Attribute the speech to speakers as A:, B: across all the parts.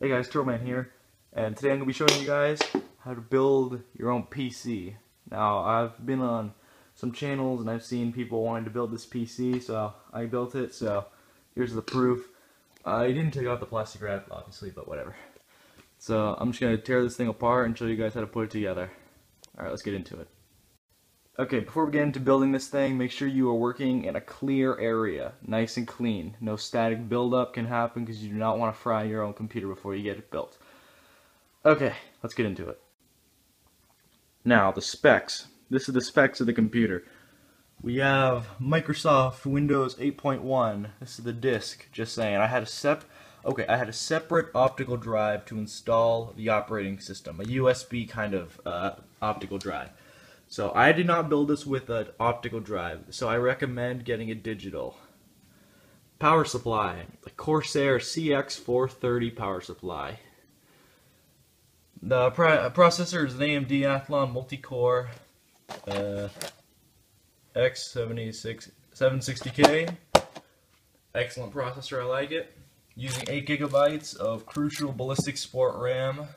A: Hey guys, Turtleman here, and today I'm going to be showing you guys how to build your own PC. Now, I've been on some channels and I've seen people wanting to build this PC, so I built it, so here's the proof. I didn't take out the plastic wrap, obviously, but whatever. So I'm just going to tear this thing apart and show you guys how to put it together. Alright, let's get into it. Okay, before we get into building this thing, make sure you are working in a clear area, nice and clean. No static buildup can happen because you do not want to fry your own computer before you get it built. Okay, let's get into it. Now, the specs. This is the specs of the computer. We have Microsoft Windows 8.1. This is the disk, just saying. I had a separate optical drive to install the operating system, a USB kind of optical drive. So I did not build this with an optical drive, so I recommend getting a digital. Power supply, the Corsair CX430 power supply. The processor is an AMD Athlon multi-core X760K. Excellent processor, I like it. Using 8 GB of Crucial Ballistic Sport RAM.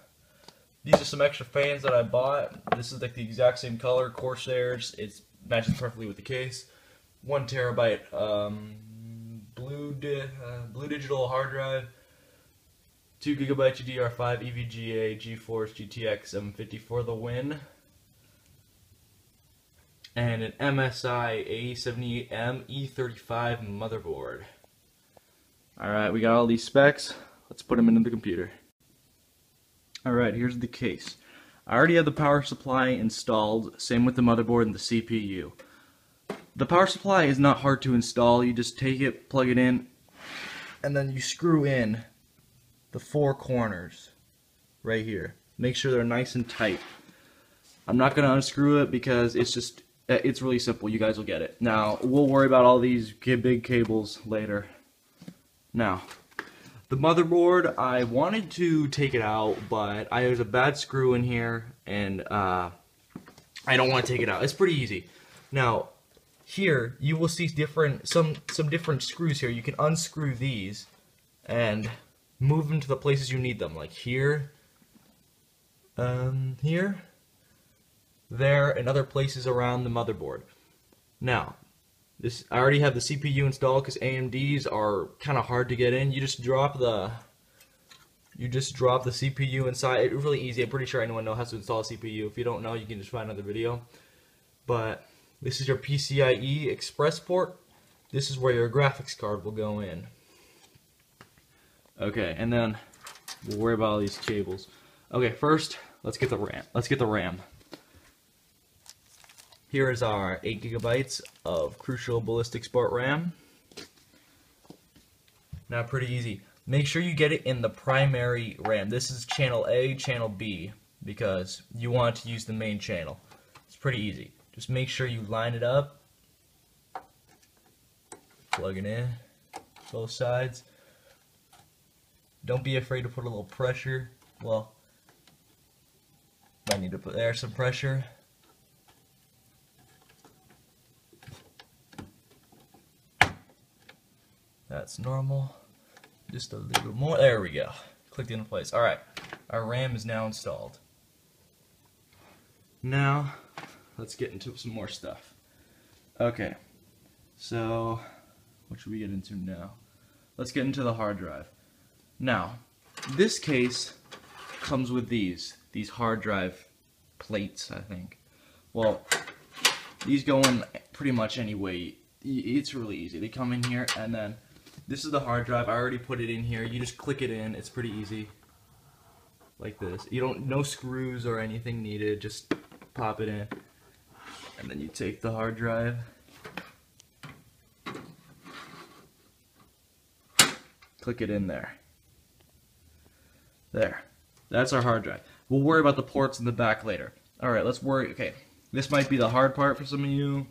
A: These are some extra fans that I bought. This is like the exact same color, Corsairs. It matches perfectly with the case. 1 TB blue digital hard drive. 2 GB DDR5 EVGA GeForce GTX 750 for the win. And an MSI A78M E35 motherboard. Alright, we got all these specs. Let's put them into the computer. Alright, here's the case. I already have the power supply installed, same with the motherboard and the CPU. The power supply is not hard to install. You just take it, plug it in, and then you screw in the 4 corners right here. Make sure they're nice and tight. I'm not going to unscrew it because it's really simple. You guys will get it. Now, we'll worry about all these big cables later. Now, the motherboard, I wanted to take it out, but there's a bad screw in here, and I don't want to take it out. It's pretty easy. Now, here you will see some different screws here. You can unscrew these and move them to the places you need them, like here, here, there, and other places around the motherboard. Now, I already have the CPU installed because AMDs are kind of hard to get in. You just drop the CPU inside. It's really easy. I'm pretty sure anyone knows how to install a CPU. If you don't know, you can just find another video. But this is your PCIe Express port. This is where your graphics card will go in. Okay, and then we'll worry about all these cables. Okay, first let's get the RAM. Let's get the RAM. Here is our 8 GB of Crucial Ballistic Sport RAM. Now, pretty easy. Make sure you get it in the primary RAM. This is channel A, channel B, because you want to use the main channel. It's pretty easy. Just make sure you line it up. Plug it in, both sides. Don't be afraid to put a little pressure. Well, might need to put there some pressure. That's normal. Just a little more. There we go. Clicked into place. Alright. Our RAM is now installed. Now, let's get into some more stuff. Okay. So, what should we get into now? Let's get into the hard drive. Now, this case comes with these hard drive plates, I think. Well, these go in pretty much any way. It's really easy. They come in here, and then this is the hard drive. I already put it in here. You just click it in. It's pretty easy. Like this. No screws or anything needed. Just pop it in. And then you take the hard drive. Click it in there. There. That's our hard drive. We'll worry about the ports in the back later. Alright, let's worry. Okay. This might be the hard part for some of you.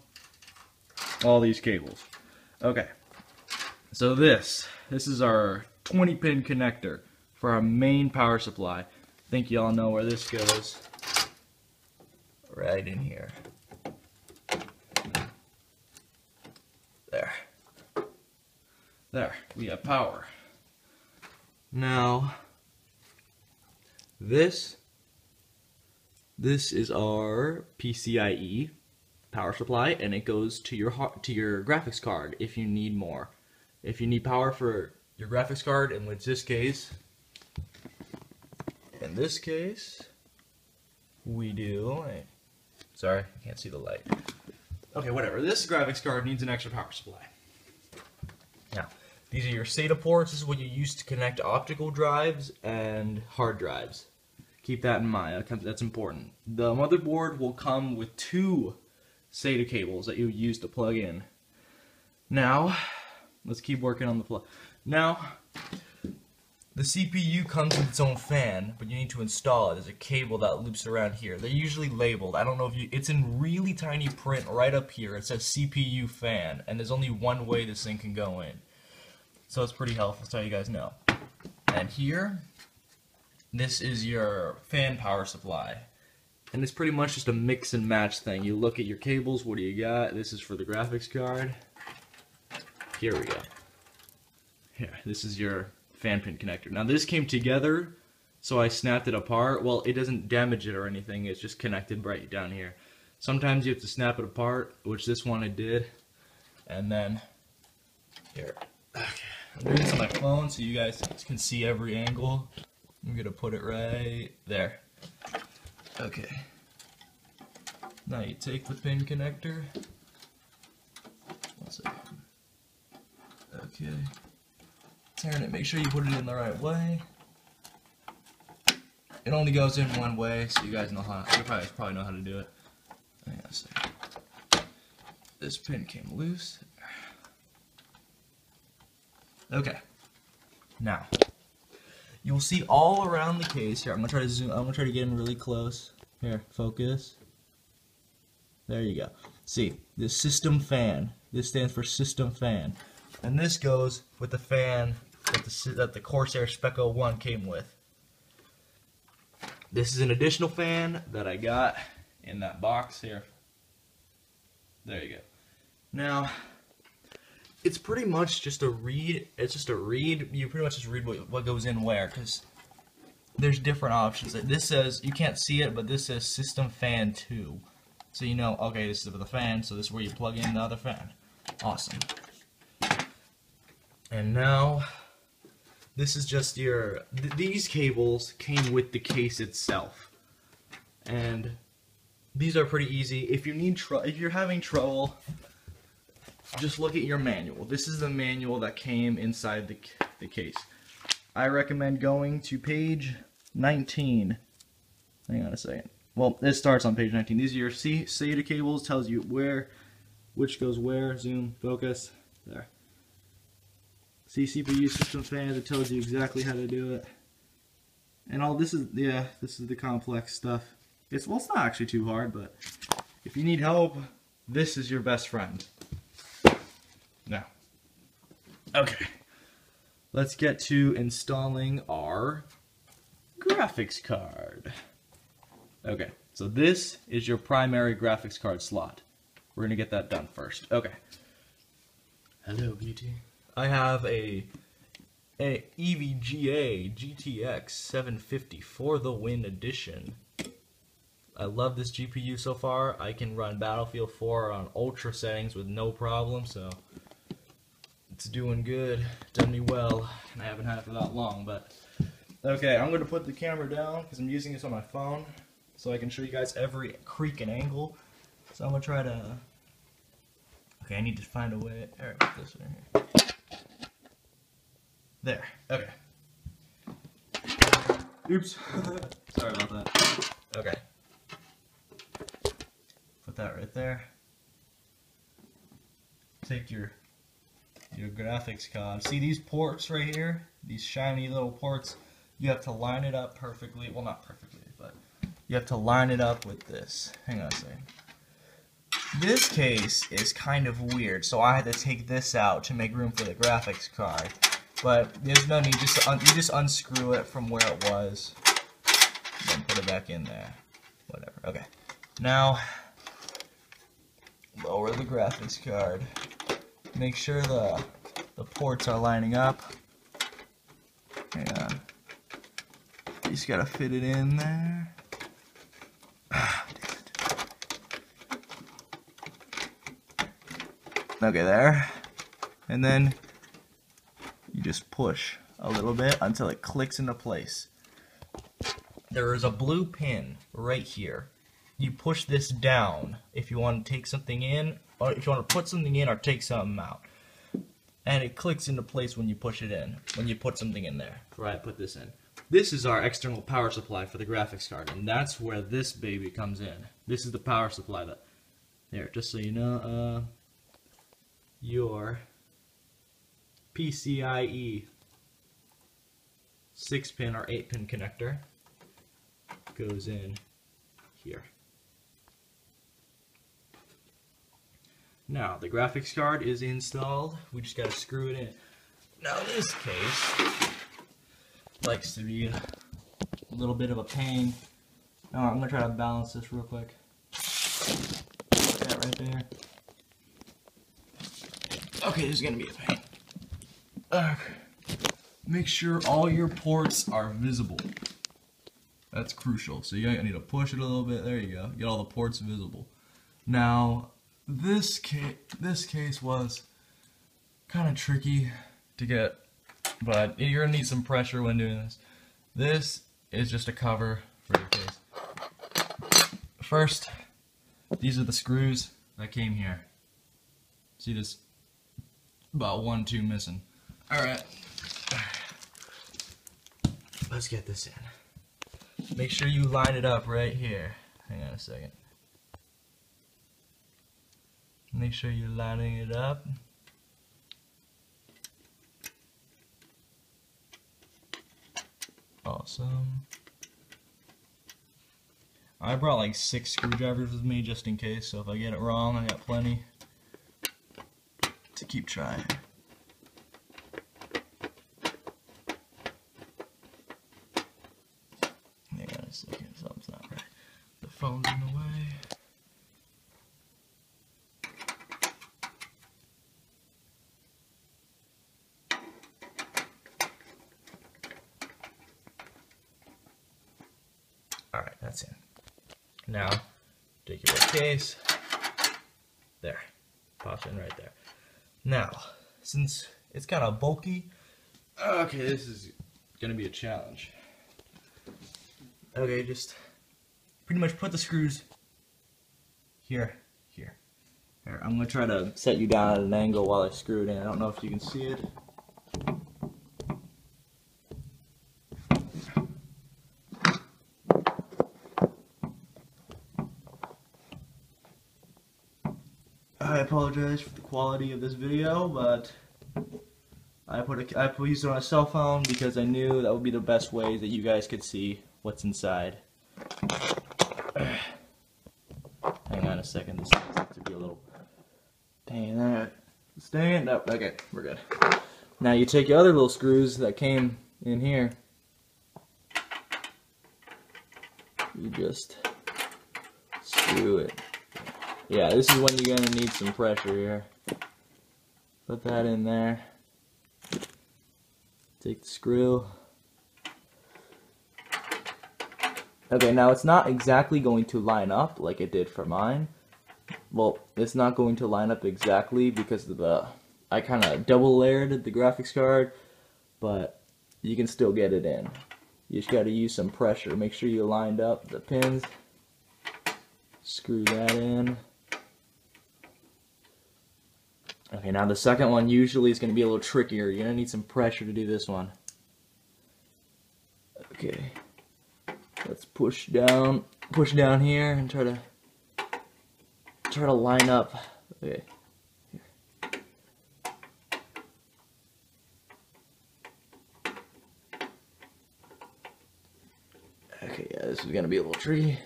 A: All these cables. Okay. So this is our 20-pin connector for our main power supply. I think y'all know where this goes. Right in here. There. There, we have power. Now, This is our PCIe power supply, and it goes to your graphics card if you need more. If you need power for your graphics card, in this case, we do. Sorry, I can't see the light. Okay, whatever. This graphics card needs an extra power supply. Now, these are your SATA ports. This is what you use to connect optical drives and hard drives. Keep that in mind. That's important. The motherboard will come with 2 SATA cables that you use to plug in. Now, let's keep working on the plug. Now, the CPU comes with its own fan, but you need to install it. There's a cable that loops around here. They're usually labeled. I don't know if it's in really tiny print right up here. It says CPU fan, and there's only one way this thing can go in. So it's pretty helpful, so you guys know. And here, this is your fan power supply. And it's pretty much just a mix and match thing. You look at your cables, what do you got? This is for the graphics card. Here we go. Here, this is your fan pin connector. Now this came together, so I snapped it apart. Well, it doesn't damage it or anything, it's just connected right down here. Sometimes you have to snap it apart, which this one I did. And then, here. Okay. I'm doing this on my phone so you guys can see every angle. I'm gonna put it right there. Okay. Now you take the pin connector. One second. Okay. Turn it, make sure you put it in the right way. It only goes in one way, so you guys know how. You probably know how to do it. Hang on a second. This pin came loose. Okay. Now, you'll see all around the case here. I'm gonna try to zoom. I'm gonna try to get in really close. Here, focus. There you go. See, the system fan. This stands for system fan, and this goes with the fan that the Corsair Spec 01 came with. This is an additional fan that I got in that box here. There you go. Now, it's pretty much just a read. It's just a read. You pretty much just read what goes in where, because there's different options. This says, you can't see it, but this says System Fan 2. So you know, okay, this is for the fan, so this is where you plug in the other fan. Awesome. And now, this is just your, these cables came with the case itself. And these are pretty easy. If you're having trouble, just look at your manual. This is the manual that came inside the case. I recommend going to page 19. Hang on a second. Well, it starts on page 19. These are your SATA cables. Tells you which goes where. Zoom, focus. There. See, CPU system fans. It tells you exactly how to do it. And all this is, yeah, this is the complex stuff. It's not actually too hard, but if you need help, this is your best friend. Now, okay, let's get to installing our graphics card. Okay, so this is your primary graphics card slot. We're gonna get that done first. Okay. Hello, beauty. I have a EVGA GTX 750 for the win edition. I love this GPU so far. I can run Battlefield 4 on ultra settings with no problem, so it's doing good. Done me well, and I haven't had it for that long, but okay, I'm going to put the camera down because I'm using this on my phone so I can show you guys every creak and angle. So I'm going to try to, okay, I need to find a way, alright, put this right here. There, okay. Oops. Sorry about that. Okay. Put that right there. Take your graphics card. See these ports right here? These shiny little ports? You have to line it up perfectly. Well, not perfectly, but you have to line it up with this. Hang on a second. This case is kind of weird, so I had to take this out to make room for the graphics card. But there's no need. You just unscrew it from where it was, then put it back in there. Whatever. Okay. Now, lower the graphics card. Make sure the ports are lining up. Hang on. You just gotta fit it in there. Okay, there. And then you just push a little bit until it clicks into place. There is a blue pin right here. You push this down if you want to take something in, or if you want to put something in or take something out. And it clicks into place when you push it in, when you put something in there. Right, put this in. This is our external power supply for the graphics card, and that's where this baby comes in. This is the power supply that, there, just so you know, your PCIe 6-pin or 8-pin connector goes in here. Now, the graphics card is installed. We just gotta screw it in. Now, this case likes to be a little bit of a pain. Now, I'm gonna try to balance this real quick. Put that right there. Okay, this is gonna be a pain. Make sure all your ports are visible. That's crucial. So you need to push it a little bit. There you go. Get all the ports visible. Now, this case was kind of tricky to get, but you're gonna need some pressure when doing this. This is just a cover for your case. First, these are the screws that came here. See this? About 1, 2 missing. Alright. Let's get this in. Make sure you line it up right here. Hang on a second. Make sure you're lining it up. Awesome. I brought like 6 screwdrivers with me just in case, so if I get it wrong, I got plenty to keep trying. Hang on a second, something's not right. The phone's in the way. Alright, that's in. Now, take your case. There. Pops in right there. Now, since it's kind of bulky, okay, this is going to be a challenge. Okay, just pretty much put the screws here. Here, I'm going to try to set you down at an angle while I screw it in. I don't know if you can see it. I apologize for the quality of this video, but I used it on a cell phone because I knew that would be the best way that you guys could see what's inside. Hang on a second, this seems to be a little pain there. Stand up. Okay, we're good. Now you take your other little screws that came in here. You just screw it. Yeah, this is when you're going to need some pressure here. Put that in there. Take the screw. Okay, now it's not exactly going to line up like it did for mine. Well, it's not going to line up exactly because of I kind of double layered the graphics card, but you can still get it in. You just got to use some pressure. Make sure you lined up the pins. Screw that in. Okay, now the second one usually is going to be a little trickier. You're going to need some pressure to do this one. Okay. Let's push down here and try to line up. Okay. Here. Okay, yeah, this is going to be a little tricky.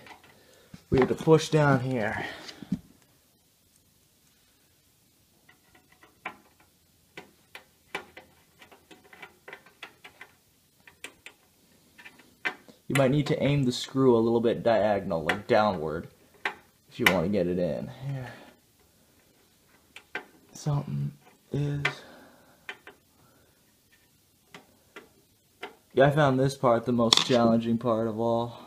A: We have to push down here. You might need to aim the screw a little bit diagonal, like downward, if you want to get it in. Here. Something is I found this part the most challenging part of all.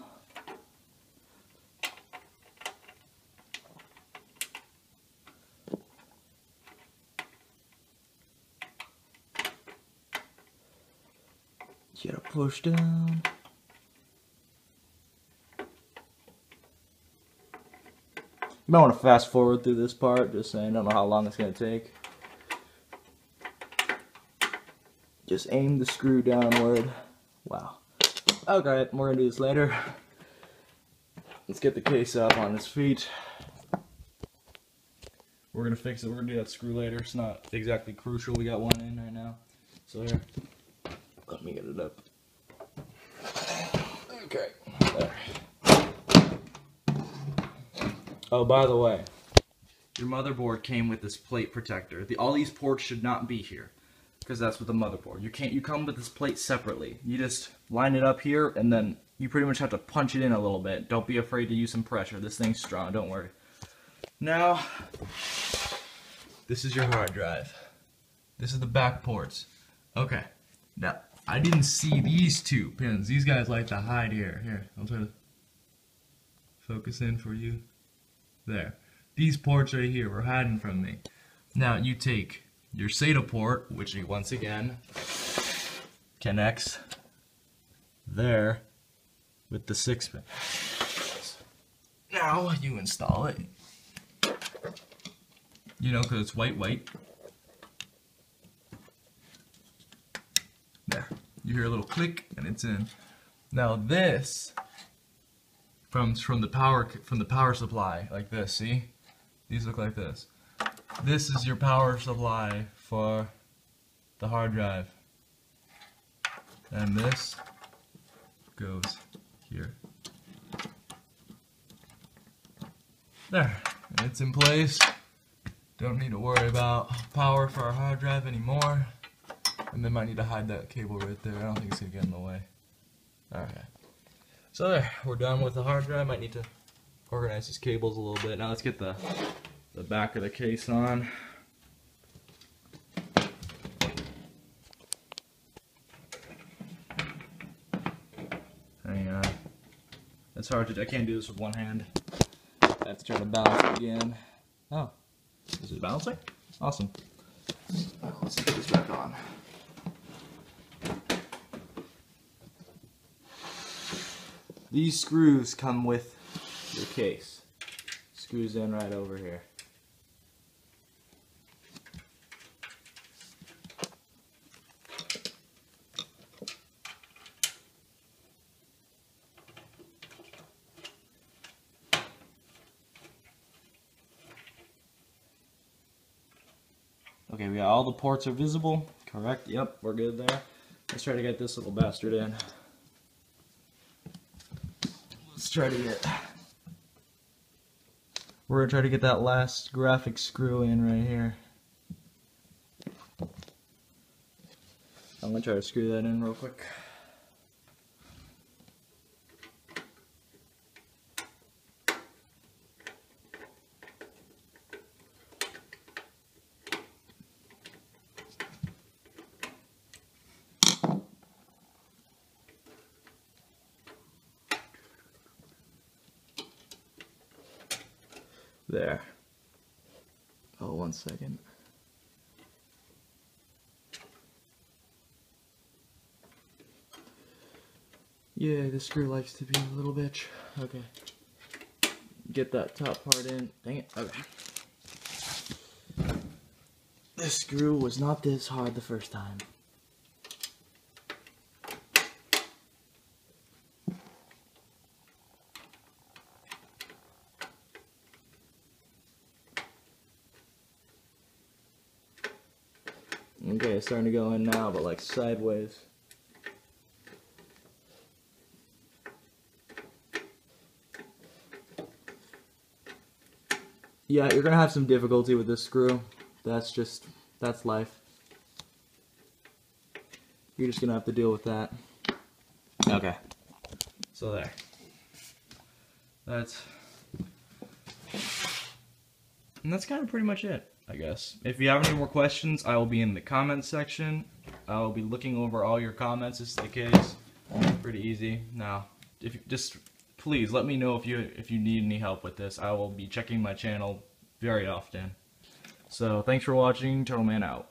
A: You gotta push down. You might want to fast forward through this part, just saying, I don't know how long it's gonna take. Just aim the screw downward. Wow. Okay, we're gonna do this later. Let's get the case up on its feet. We're gonna fix it. We're gonna do that screw later. It's not exactly crucial. We got one in right now. So here, let me get it up. Okay. There. Oh, by the way, your motherboard came with this plate protector. All these ports should not be here, because that's with the motherboard. You come with this plate separately. You just line it up here, and then you pretty much have to punch it in a little bit. Don't be afraid to use some pressure. This thing's strong, don't worry. Now, this is your hard drive. This is the back ports. Okay, now, I didn't see these two pins. These guys like to hide here. Here, I'll try to focus in for you. There. These ports right here were hiding from me. Now, you take your SATA port, which you once again connects there with the 6-pin. Now you install it. You know, because it's white. There. You hear a little click and it's in. Now this comes from the power supply, like this. See? These look like this. This is your power supply for the hard drive. And this goes here. There. And it's in place. Don't need to worry about power for our hard drive anymore. And then might need to hide that cable right there. I don't think it's going to get in the way. Okay. So there. We're done with the hard drive. Might need to organize these cables a little bit. Now let's get the back of the case on. Hang on. It's hard to, I can't do this with one hand. I have to try to balance it again. Oh, is it balancing? Awesome. Let's put this back on. These screws come with your case. Screws in right over here. Okay, we got all the ports are visible. Correct. Yep, we're good there. Let's try to get this little bastard in. Let's try to get... We're going to try to get that last graphic screw in right here. I'm going to try to screw that in real quick. There. Oh, 1 second. Yeah, the screw likes to be a little bitch. Okay. Get that top part in. Dang it. Okay. This screw was not this hard the first time. Okay, it's starting to go in now, but like sideways. Yeah, you're gonna have some difficulty with this screw. That's life. You're just gonna have to deal with that. Okay. So there. And that's kind of pretty much it, I guess. If you have any more questions, I will be in the comments section. I will be looking over all your comments, this is the case. Pretty easy. Now, if you just please let me know if you need any help with this. I will be checking my channel very often. So thanks for watching. Turtleman out.